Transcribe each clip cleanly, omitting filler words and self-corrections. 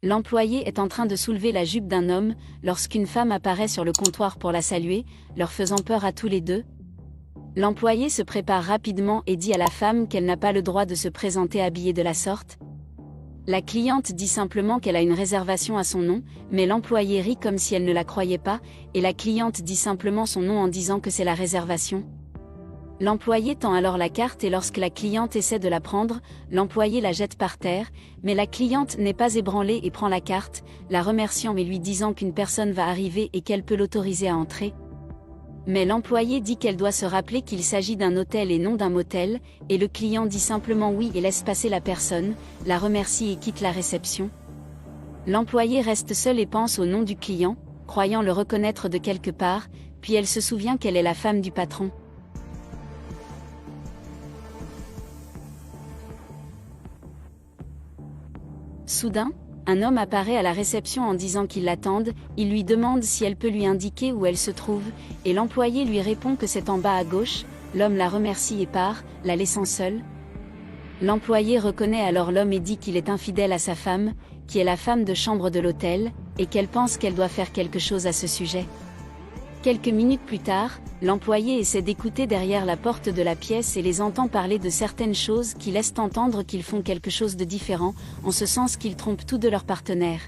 L'employé est en train de soulever la jupe d'un homme, lorsqu'une femme apparaît sur le comptoir pour la saluer, leur faisant peur à tous les deux. L'employé se prépare rapidement et dit à la femme qu'elle n'a pas le droit de se présenter habillée de la sorte. La cliente dit simplement qu'elle a une réservation à son nom, mais l'employé rit comme si elle ne la croyait pas, et la cliente dit simplement son nom en disant que c'est la réservation. L'employé tend alors la carte et lorsque la cliente essaie de la prendre, l'employé la jette par terre, mais la cliente n'est pas ébranlée et prend la carte, la remerciant mais lui disant qu'une personne va arriver et qu'elle peut l'autoriser à entrer. Mais l'employé dit qu'elle doit se rappeler qu'il s'agit d'un hôtel et non d'un motel, et le client dit simplement oui et laisse passer la personne, la remercie et quitte la réception. L'employé reste seul et pense au nom du client, croyant le reconnaître de quelque part, puis elle se souvient qu'elle est la femme du patron. Soudain, un homme apparaît à la réception en disant qu'il l'attende, il lui demande si elle peut lui indiquer où elle se trouve, et l'employé lui répond que c'est en bas à gauche, l'homme la remercie et part, la laissant seule. L'employé reconnaît alors l'homme et dit qu'il est infidèle à sa femme, qui est la femme de chambre de l'hôtel, et qu'elle pense qu'elle doit faire quelque chose à ce sujet. Quelques minutes plus tard, l'employé essaie d'écouter derrière la porte de la pièce et les entend parler de certaines choses qui laissent entendre qu'ils font quelque chose de différent, en ce sens qu'ils trompent tous de leurs partenaires.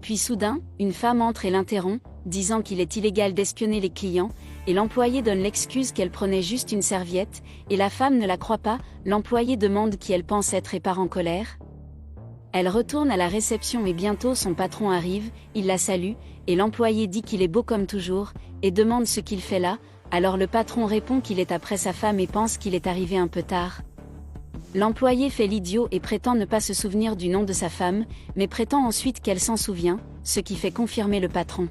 Puis soudain, une femme entre et l'interrompt, disant qu'il est illégal d'espionner les clients, et l'employé donne l'excuse qu'elle prenait juste une serviette, et la femme ne la croit pas, l'employé demande qui elle pense être et part en colère. Elle retourne à la réception et bientôt son patron arrive, il la salue, et l'employé dit qu'il est beau comme toujours, et demande ce qu'il fait là, alors le patron répond qu'il est après sa femme et pense qu'il est arrivé un peu tard. L'employé fait l'idiot et prétend ne pas se souvenir du nom de sa femme, mais prétend ensuite qu'elle s'en souvient, ce qui fait confirmer le patron.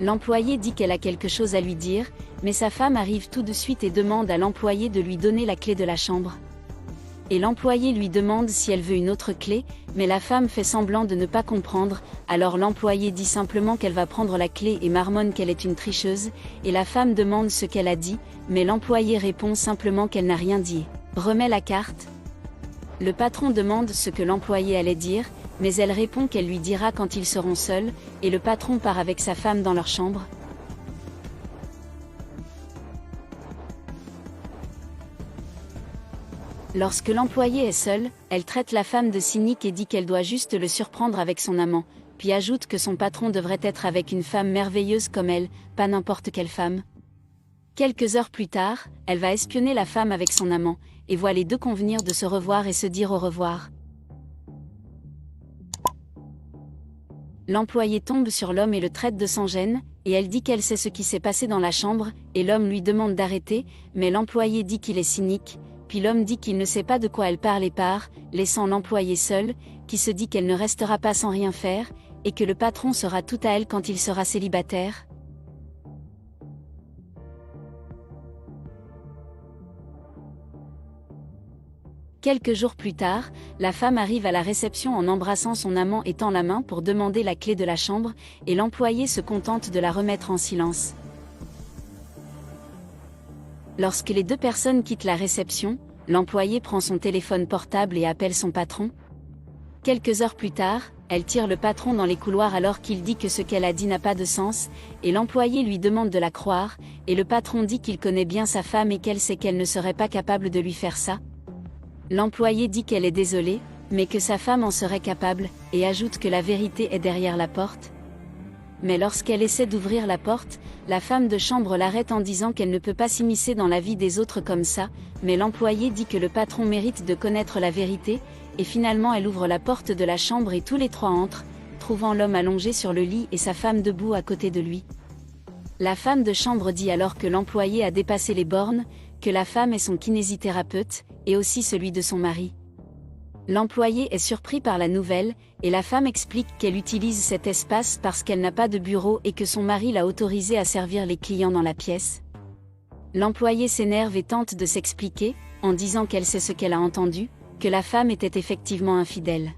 L'employé dit qu'elle a quelque chose à lui dire, mais sa femme arrive tout de suite et demande à l'employé de lui donner la clé de la chambre. Et l'employé lui demande si elle veut une autre clé, mais la femme fait semblant de ne pas comprendre, alors l'employé dit simplement qu'elle va prendre la clé et marmonne qu'elle est une tricheuse, et la femme demande ce qu'elle a dit, mais l'employé répond simplement qu'elle n'a rien dit. Remet la carte. Le patron demande ce que l'employé allait dire, mais elle répond qu'elle lui dira quand ils seront seuls, et le patron part avec sa femme dans leur chambre. Lorsque l'employé est seul, elle traite la femme de cynique et dit qu'elle doit juste le surprendre avec son amant, puis ajoute que son patron devrait être avec une femme merveilleuse comme elle, pas n'importe quelle femme. Quelques heures plus tard, elle va espionner la femme avec son amant, et voit les deux convenir de se revoir et se dire au revoir. L'employé tombe sur l'homme et le traite de sans gêne, et elle dit qu'elle sait ce qui s'est passé dans la chambre, et l'homme lui demande d'arrêter, mais l'employé dit qu'il est cynique. Puis l'homme dit qu'il ne sait pas de quoi elle parle et part, laissant l'employé seul, qui se dit qu'elle ne restera pas sans rien faire, et que le patron sera tout à elle quand il sera célibataire. Quelques jours plus tard, la femme arrive à la réception en embrassant son amant et tend la main pour demander la clé de la chambre, et l'employé se contente de la remettre en silence. Lorsque les deux personnes quittent la réception, l'employé prend son téléphone portable et appelle son patron. Quelques heures plus tard, elle tire le patron dans les couloirs alors qu'il dit que ce qu'elle a dit n'a pas de sens, et l'employé lui demande de la croire, et le patron dit qu'il connaît bien sa femme et qu'elle sait qu'elle ne serait pas capable de lui faire ça. L'employé dit qu'elle est désolée, mais que sa femme en serait capable, et ajoute que la vérité est derrière la porte. Mais lorsqu'elle essaie d'ouvrir la porte, la femme de chambre l'arrête en disant qu'elle ne peut pas s'immiscer dans la vie des autres comme ça, mais l'employé dit que le patron mérite de connaître la vérité, et finalement elle ouvre la porte de la chambre et tous les trois entrent, trouvant l'homme allongé sur le lit et sa femme debout à côté de lui. La femme de chambre dit alors que l'employé a dépassé les bornes, que la femme est son kinésithérapeute, et aussi celui de son mari. L'employé est surpris par la nouvelle, et la femme explique qu'elle utilise cet espace parce qu'elle n'a pas de bureau et que son mari l'a autorisée à servir les clients dans la pièce. L'employé s'énerve et tente de s'expliquer, en disant qu'elle sait ce qu'elle a entendu, que la femme était effectivement infidèle.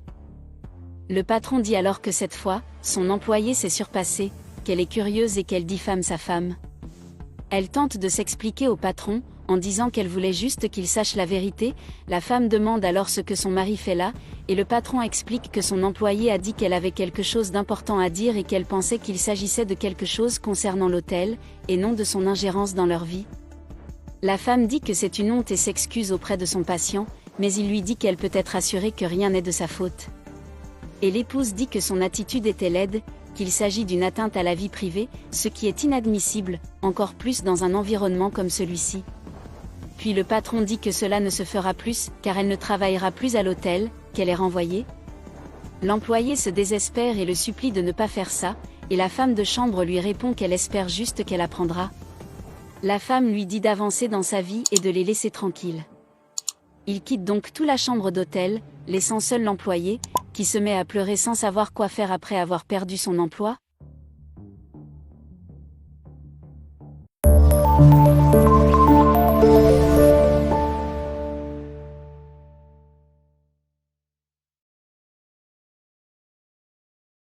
Le patron dit alors que cette fois, son employé s'est surpassé, qu'elle est curieuse et qu'elle diffame sa femme. Elle tente de s'expliquer au patron, en disant qu'elle voulait juste qu'il sache la vérité. La femme demande alors ce que son mari fait là, et le patron explique que son employée a dit qu'elle avait quelque chose d'important à dire et qu'elle pensait qu'il s'agissait de quelque chose concernant l'hôtel, et non de son ingérence dans leur vie. La femme dit que c'est une honte et s'excuse auprès de son patient, mais il lui dit qu'elle peut être assurée que rien n'est de sa faute. Et l'épouse dit que son attitude était laide, qu'il s'agit d'une atteinte à la vie privée, ce qui est inadmissible, encore plus dans un environnement comme celui-ci. Puis le patron dit que cela ne se fera plus, car elle ne travaillera plus à l'hôtel, qu'elle est renvoyée. L'employé se désespère et le supplie de ne pas faire ça, et la femme de chambre lui répond qu'elle espère juste qu'elle apprendra. La femme lui dit d'avancer dans sa vie et de les laisser tranquilles. Il quitte donc toute la chambre d'hôtel, laissant seul l'employé, qui se met à pleurer sans savoir quoi faire après avoir perdu son emploi.